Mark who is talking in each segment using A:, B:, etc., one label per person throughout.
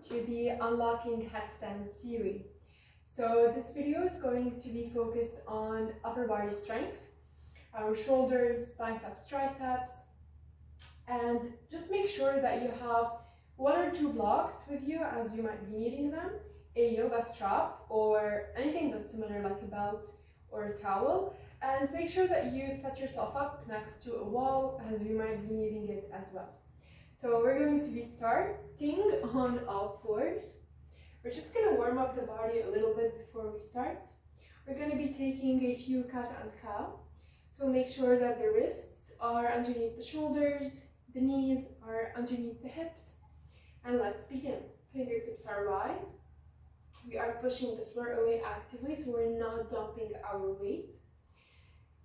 A: to the Unlocking Headstand series. So this video is going to be focused on upper body strength, our shoulders, biceps, triceps, and just make sure that you have one or two blocks with you as you might be needing them, a yoga strap or anything that's similar like a belt or a towel, and make sure that you set yourself up next to a wall as you might be needing it as well. So we're going to be starting on all fours. We're just going to warm up the body a little bit before we start. We're going to be taking a few cat and cow. So make sure that the wrists are underneath the shoulders, the knees are underneath the hips. And let's begin. Fingertips are wide. We are pushing the floor away actively, so we're not dumping our weight.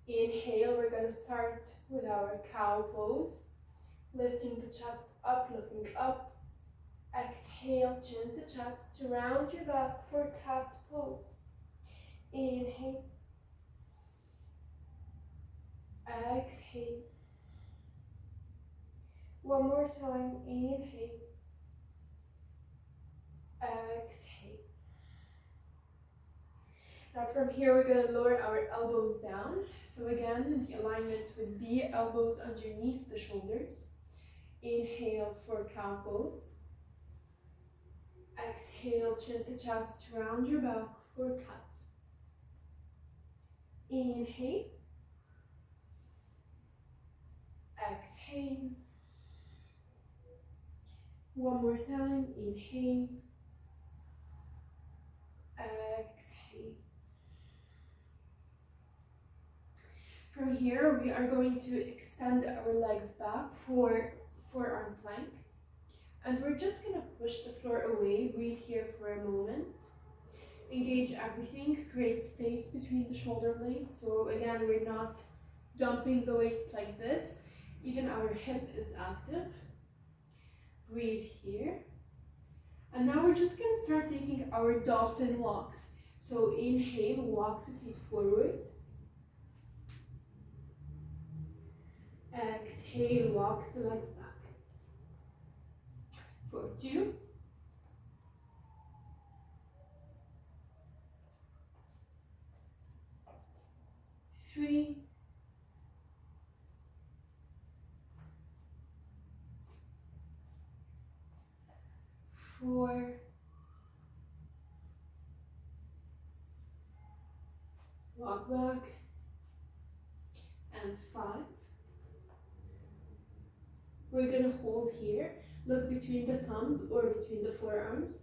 A: Inhale, we're going to start with our cow pose. Lifting the chest up, looking up. Exhale, chin to chest, round your back for cat pose. Inhale. Exhale. One more time. Inhale. Exhale. Now from here, we're going to lower our elbows down. So again, the alignment would be elbows underneath the shoulders. Inhale for cow pose. Exhale, chin to chest, round your back for cat. Inhale. Exhale. One more time. Inhale. Exhale. From here, we are going to extend our legs back for forearm plank. And we're just going to push the floor away. Breathe here for a moment. Engage everything. Create space between the shoulder blades. So again, we're not dumping the weight like this. Even our hip is active. Breathe here. And now we're just going to start taking our dolphin walks. So inhale, walk the feet forward. Exhale, walk the legs back. For 2, 3, 4, walk back, and 5. We're going to hold here. Look between the thumbs or between the forearms.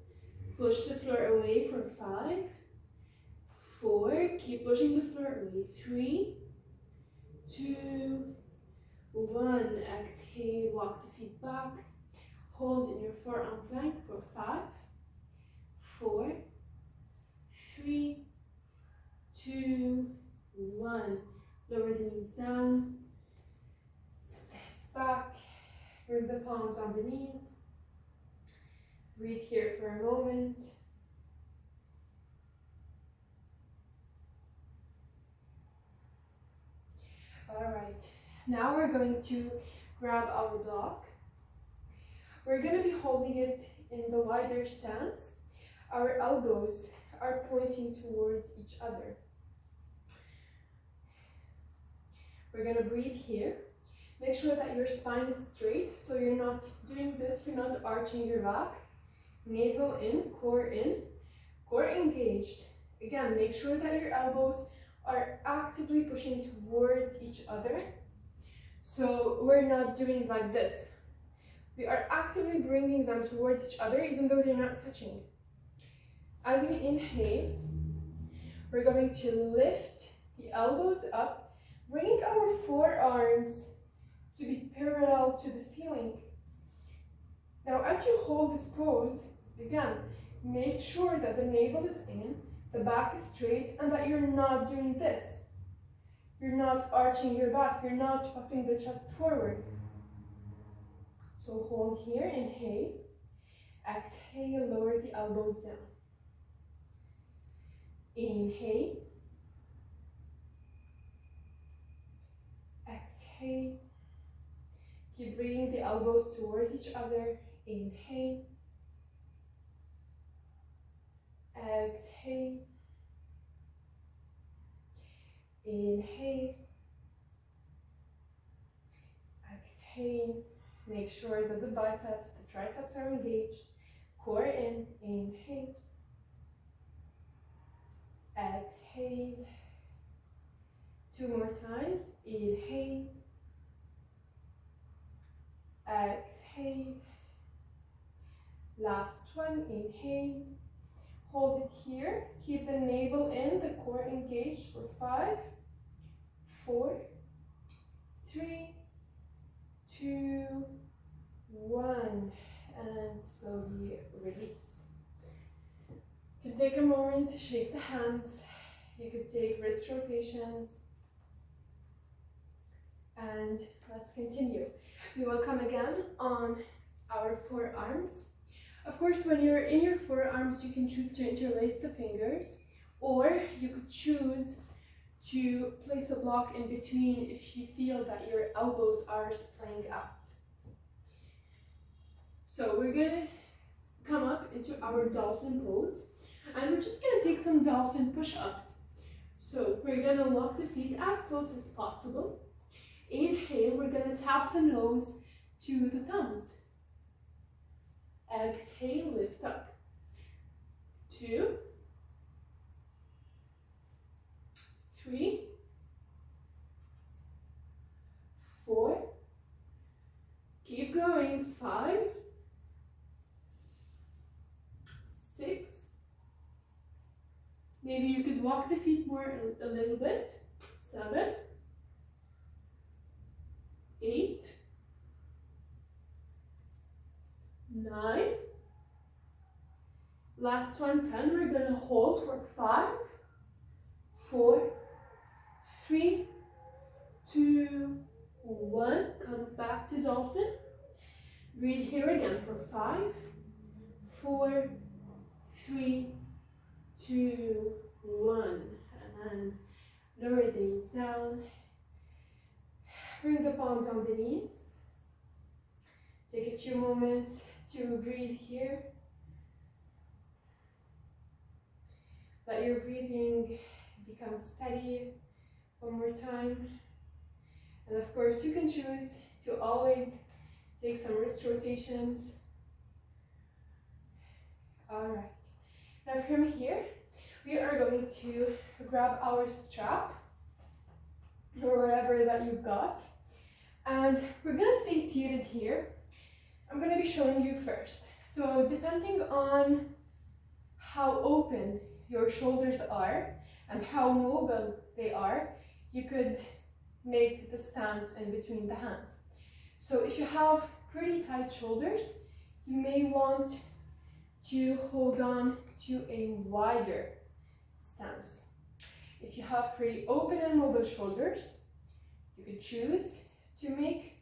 A: Push the floor away for 5, 4. Keep pushing the floor away. 3, 2, 1. Exhale, walk the feet back. Hold in your forearm plank for 5, 4, 3, 2, 1. Lower the knees down. Send the hips back. Bring the palms on the knees. Breathe here for a moment. All right, now we're going to grab our block. We're going to be holding it in the wider stance. Our elbows are pointing towards each other. We're going to breathe here. Make sure that your spine is straight, so you're not doing this, you're not arching your back. Navel in, core engaged. Again, make sure that your elbows are actively pushing towards each other. So we're not doing like this. We are actively bringing them towards each other, even though they're not touching. As we inhale, we're going to lift the elbows up, bringing our forearms to be parallel to the ceiling. Now, as you hold this pose, again, make sure that the navel is in, the back is straight, and that you're not doing this. You're not arching your back, you're not puffing the chest forward. So hold here, inhale, exhale, lower the elbows down. Inhale, exhale. Keep bringing the elbows towards each other. Inhale, exhale, inhale, exhale. Make sure that the biceps, the triceps are engaged. Core in, inhale, exhale. 2 more times, inhale, exhale. Last one, inhale. Hold it here. Keep the navel in, the core engaged for 5, 4, 3, 2, 1. And slowly release. You can take a moment to shake the hands. You could take wrist rotations. And let's continue. We will come again on our forearms. Of course, when you're in your forearms, you can choose to interlace the fingers, or you could choose to place a block in between if you feel that your elbows are splaying out. So we're gonna come up into our dolphin pose, and we're just gonna take some dolphin push-ups. So we're gonna walk the feet as close as possible. Inhale, we're gonna tap the nose to the thumbs. Exhale, lift up. 2, 3, 4. Keep going. 5, 6. Maybe you could walk the feet more a little bit. 7, 8, 9. Last one, 10. We're gonna hold for 5, 4, 3, 2, 1. Come back to dolphin. Breathe here again for 5, 4, 3, 2, 1. And lower the knees down. Bring the palms on the knees. Take a few moments to breathe here. Let your breathing become steady. One more time. And of course, you can choose to always take some wrist rotations. All right. Now from here, we are going to grab our strap or whatever that you've got. And we're gonna stay seated here. I'm gonna be showing you first. So depending on how open your shoulders are and how mobile they are, you could make the stance in between the hands. So if you have pretty tight shoulders, you may want to hold on to a wider stance. If you have pretty open and mobile shoulders, you could choose to make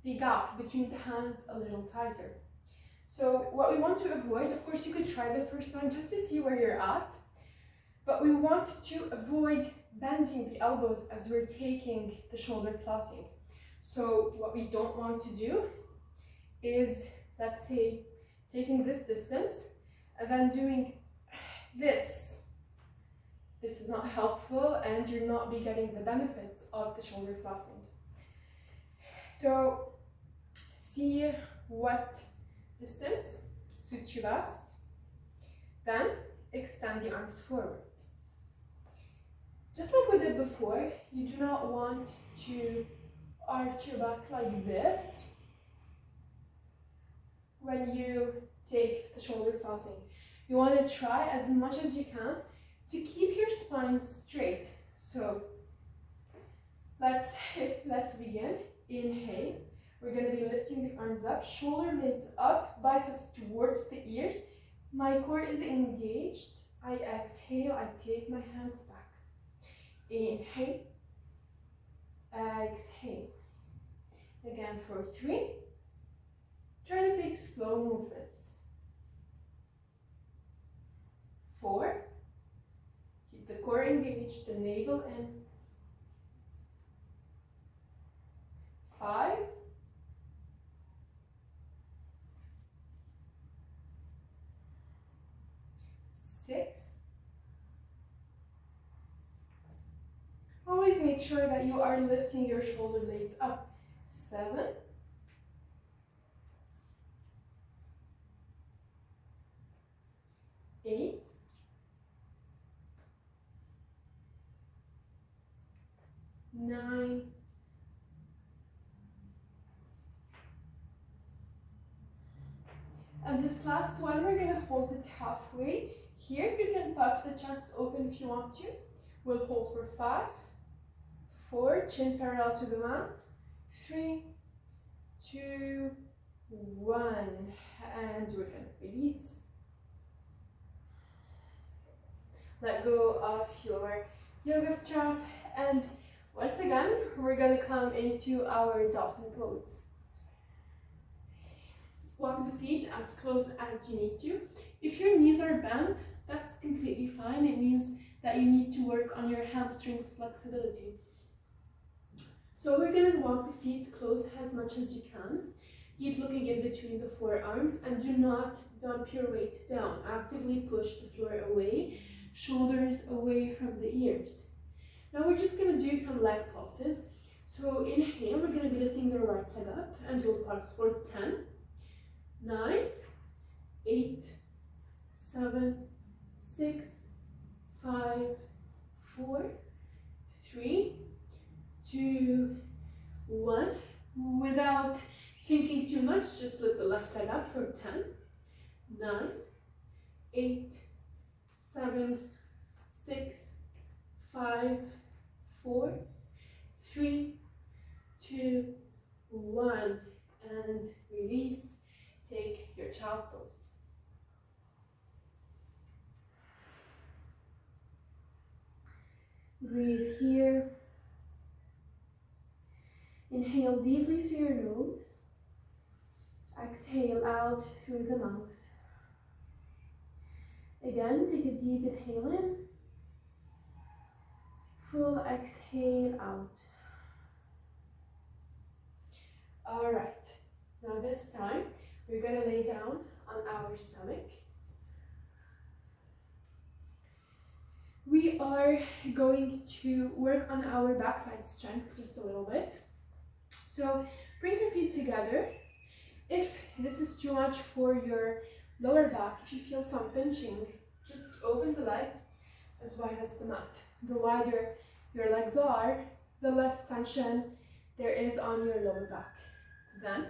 A: the gap between the hands a little tighter. So what we want to avoid, of course you could try the first time just to see where you're at, but we want to avoid bending the elbows as we're taking the shoulder flossing. So what we don't want to do is, let's say, taking this distance and then doing this. This is not helpful and you'll not be getting the benefits of the shoulder flossing. So see what distance suits you best. Then extend the arms forward. Just like we did before, you do not want to arch your back like this when you take the shoulder flossing. You want to try as much as you can to keep your spine straight. So let's begin. Inhale. We're going to be lifting the arms up, shoulder blades up, biceps towards the ears. My core is engaged. I exhale, I take my hands back. Inhale, exhale. Again for 3. Try to take slow movements. 4. Keep the core engaged, the navel in. 5. 6. always make sure that you are lifting your shoulder blades up. 7, 8, 9, 10. And this last one, we're gonna hold it halfway. Here you can puff the chest open if you want to. We'll hold for 5, 4, chin parallel to the mat, 3, 2, 1, and we're gonna release. Let go of your yoga strap, and once again, we're gonna come into our dolphin pose. Walk the feet as close as you need to. If your knees are bent, that's completely fine. It means that you need to work on your hamstrings flexibility. So we're gonna walk the feet close as much as you can. Keep looking in between the forearms and do not dump your weight down. Actively push the floor away, shoulders away from the ears. Now we're just gonna do some leg pulses. So inhale, we're gonna be lifting the right leg up and we'll pulse for 10, 9, 8, 7, 6, 5, 4, 3, 2, 1. Without thinking too much, just lift the left leg up for 10, 9, 8, 7, 6, 5, 4, 3, 2, 1, and release. Take your child pose. Breathe here. Inhale deeply through your nose. Exhale out through the mouth. Again, take a deep inhale in. Full exhale out. All right. Now this time, we're going to lay down on our stomach. We are going to work on our backside strength just a little bit. So bring your feet together. If this is too much for your lower back, if you feel some pinching, just open the legs as wide as the mat. The wider your legs are, the less tension there is on your lower back. Then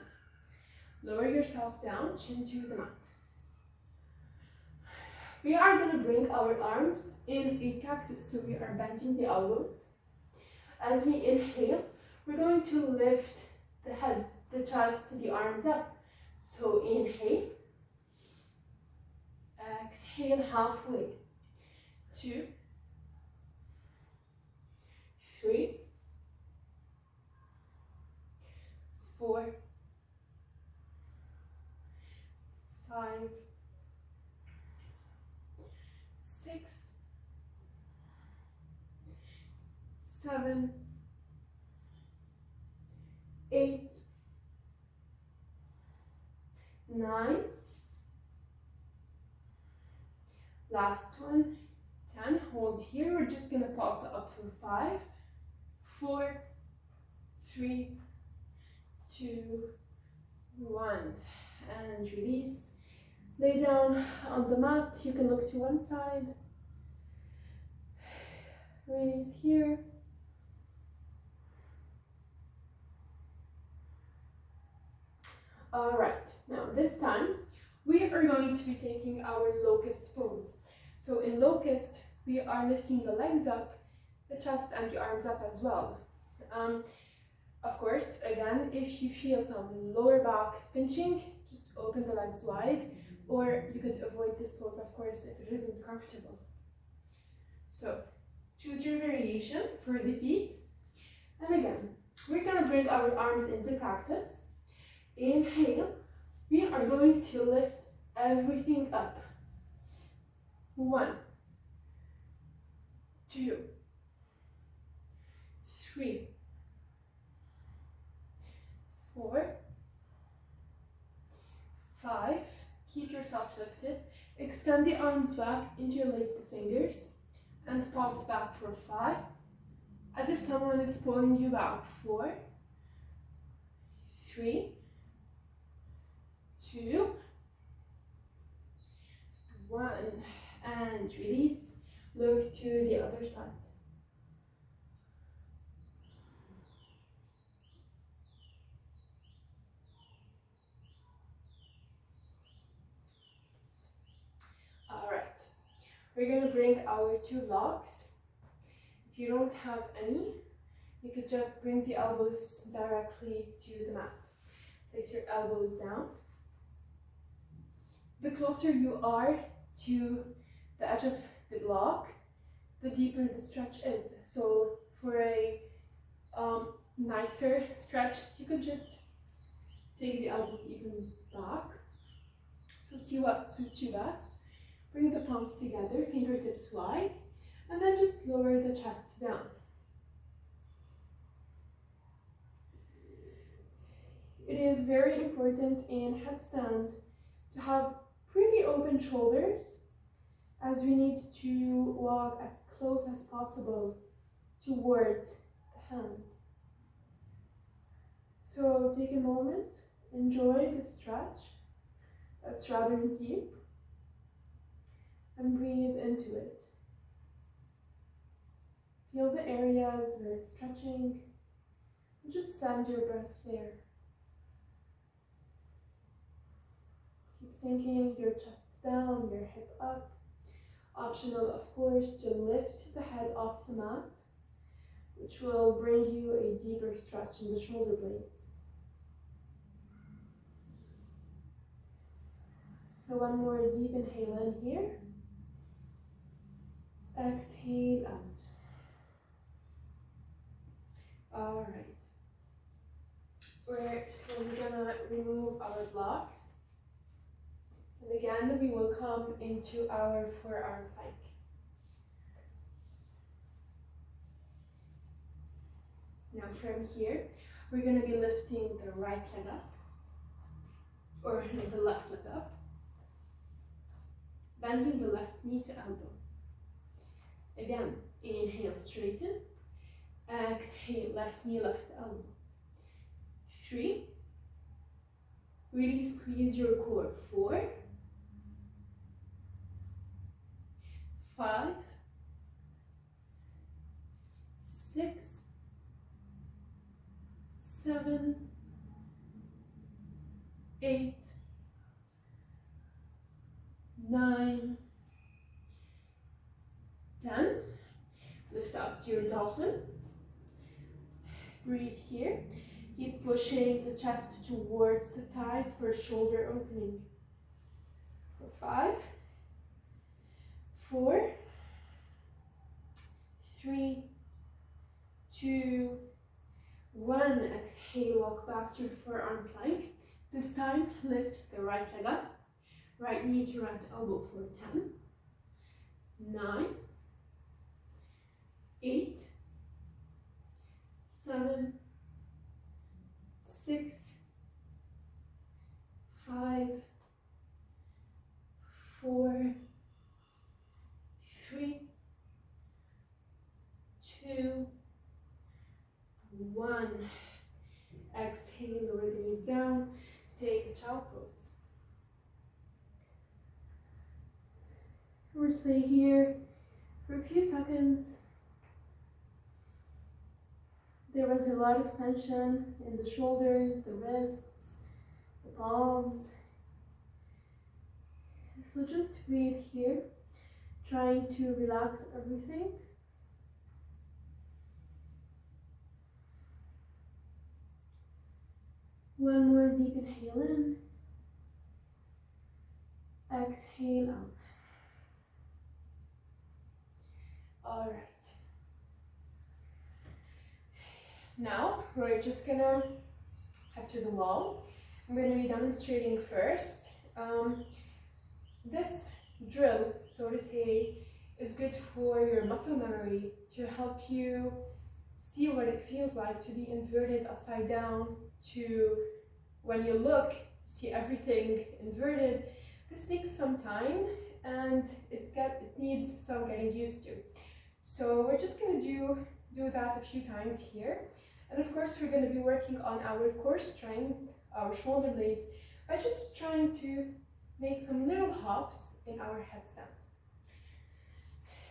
A: lower yourself down, chin to the mat. We are going to bring our arms in a cactus, so we are bending the elbows. As we inhale, we're going to lift the head, the chest, the arms up. So inhale, exhale halfway. 2, 3, 4, 5, 6, 7, 8, 9, last one, 10, hold here, we're just going to pulse up for 5, 4, 3, 2, 1, and release. Lay down on the mat, you can look to one side, release here. All right, now this time we are going to be taking our locust pose. So in locust, we are lifting the legs up, the chest and the arms up as well. Of course, again, if you feel some lower back pinching, just open the legs wide, or you could avoid this pose, of course, if it isn't comfortable. So choose your variation for the feet. And again, we're gonna bring our arms into cactus. Inhale, we are going to lift everything up. 1, 2, 3, 4, 5. Keep yourself lifted. Extend the arms back, interlace the fingers, and pulse back for 5, as if someone is pulling you out. 4, 3, 2, 1, and release. Look to the other side. Alright, we're going to bring our 2 blocks. If you don't have any, you could just bring the elbows directly to the mat. Place your elbows down. The closer you are to the edge of the block, the deeper the stretch is. So for a nicer stretch, you could just take the elbows even back. So see what suits you best. Bring the palms together, fingertips wide, and then just lower the chest down. It is very important in headstand to have pretty open shoulders, as we need to walk as close as possible towards the hands. So take a moment, enjoy the stretch that's rather deep, and breathe into it. Feel the areas where it's stretching, and just send your breath there. Keep sinking your chest down, your hip up. Optional, of course, to lift the head off the mat, which will bring you a deeper stretch in the shoulder blades. So one more deep inhale in here. Exhale out. Alright. We're slowly gonna remove our blocks. And again, we will come into our forearm plank. Now from here, we're going to be lifting the right leg up, or the left leg up, bending the left knee to elbow. Again, inhale, straighten, exhale, left knee, left elbow. 3, really squeeze your core. 4, 5, 6, 7, 8, 9, 10. Lift up to your dolphin. Breathe here. Keep pushing the chest towards the thighs for shoulder opening. For 5, 4, 3, 2, 1. Exhale, walk back to your forearm plank. This time, lift the right leg up. Right knee to right elbow for 10, 9, 8, 7, 6, 5, 4, 3, 2, 1. Exhale, lower the knees down. Take a child pose. We'll stay here for a few seconds. There was a lot of tension in the shoulders, the wrists, the palms. So just breathe here, trying to relax everything. One more deep inhale in. Exhale out. All right. Now we're just gonna head to the wall. I'm gonna be demonstrating first. This drill, so to say, is good for your muscle memory to help you see what it feels like to be inverted upside down, to when you look, see everything inverted. This takes some time and it needs some getting used to. So we're just gonna do do that a few times here. And of course, we're going to be working on our core strength, our shoulder blades, by just trying to make some little hops in our headstand.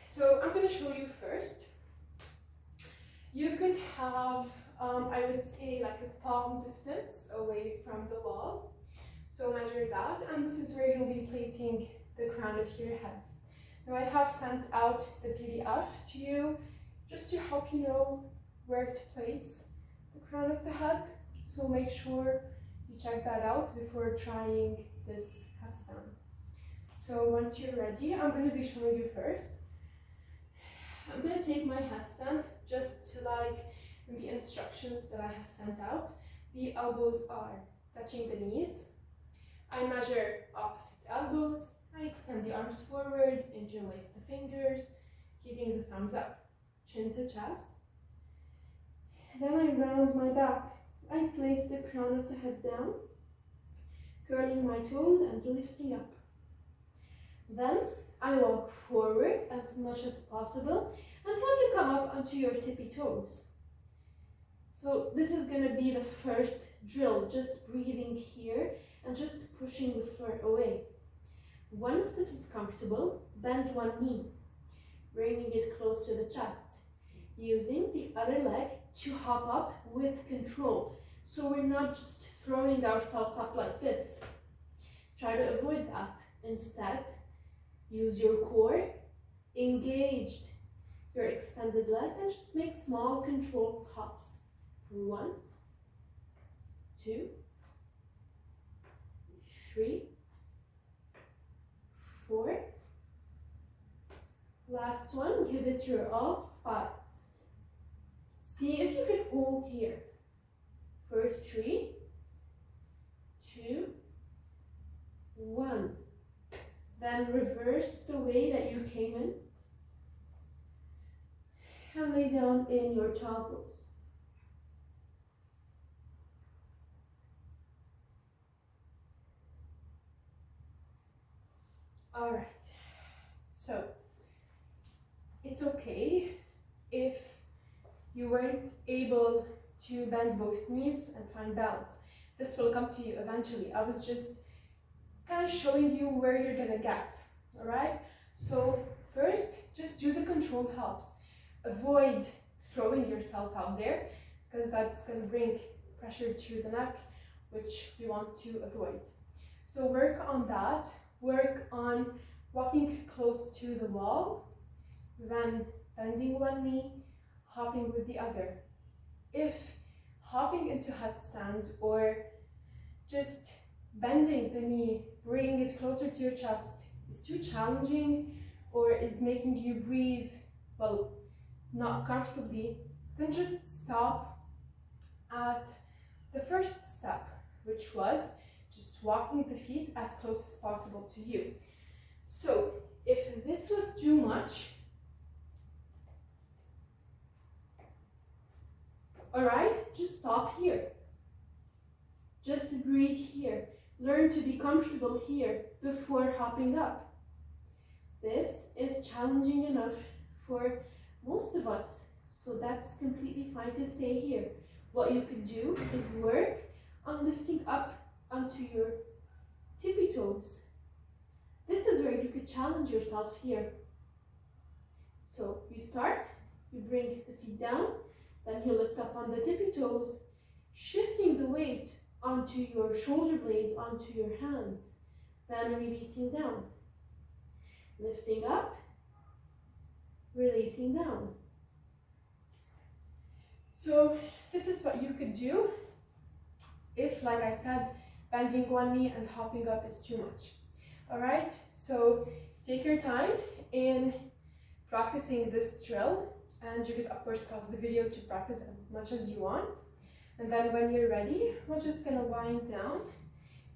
A: So I'm going to show you first. You could have, I would say, like a palm distance away from the wall. So measure that, and this is where you'll be placing the crown of your head. Now I have sent out the PDF to you just to help you know where to place the crown of the head. So make sure you check that out before trying this headstand. So once you're ready, I'm going to be showing you first. I'm going to take my headstand just like in the instructions that I have sent out. The elbows are touching the knees. I measure opposite elbows. I extend the arms forward, interlace the fingers, keeping the thumbs up, chin to chest. Then I round my back. I place the crown of the head down, curling my toes and lifting up. Then I walk forward as much as possible until you come up onto your tippy toes. So this is going to be the first drill, just breathing here and just pushing the floor away. Once this is comfortable, bend one knee, bringing it close to the chest, using the other leg to hop up with control. So we're not just throwing ourselves up like this. Try to avoid that. Instead, use your core, engaged your extended leg, and just make small controlled hops. 1, 2, 3, 4. Last one, give it your all. 5. See if you can hold here. For 3, 2, 1. Then reverse the way that you came in and lay down in your child pose. All right, so it's okay if you weren't able to bend both knees and find balance. This will come to you eventually. I was just kind of showing you where you're gonna get, all right? So first, just do the controlled hops. Avoid throwing yourself out there because that's gonna bring pressure to the neck, which we want to avoid. So work on that. Work on walking close to the wall, then bending one knee, hopping with the other. If hopping into headstand or just bending the knee, bringing it closer to your chest is too challenging or is making you breathe, well, not comfortably, then just stop at the first step, which was just walking the feet as close as possible to you. So if this was too much, all right, just stop here. Just breathe here. Learn to be comfortable here before hopping up. This is challenging enough for most of us, so that's completely fine to stay here. What you could do is work on lifting up onto your tippy toes. This is where you could challenge yourself here. So you start, you bring the feet down, then you lift up on the tippy toes, shifting the weight onto your shoulder blades, onto your hands, then releasing down. Lifting up, releasing down. So this is what you could do if, like I said, bending one knee and hopping up is too much. All right, so take your time in practicing this drill, and you could of course pause the video to practice as much as you want. And then when you're ready, we're just gonna wind down,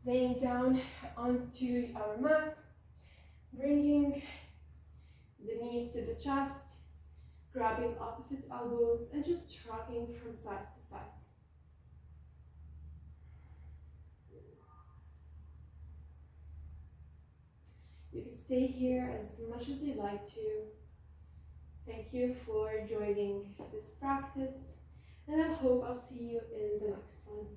A: laying down onto our mat, bringing the knees to the chest, grabbing opposite elbows, and just rocking from side to side. You can stay here as much as you'd like to. Thank you for joining this minutes practice, and I hope I'll see you in the next one.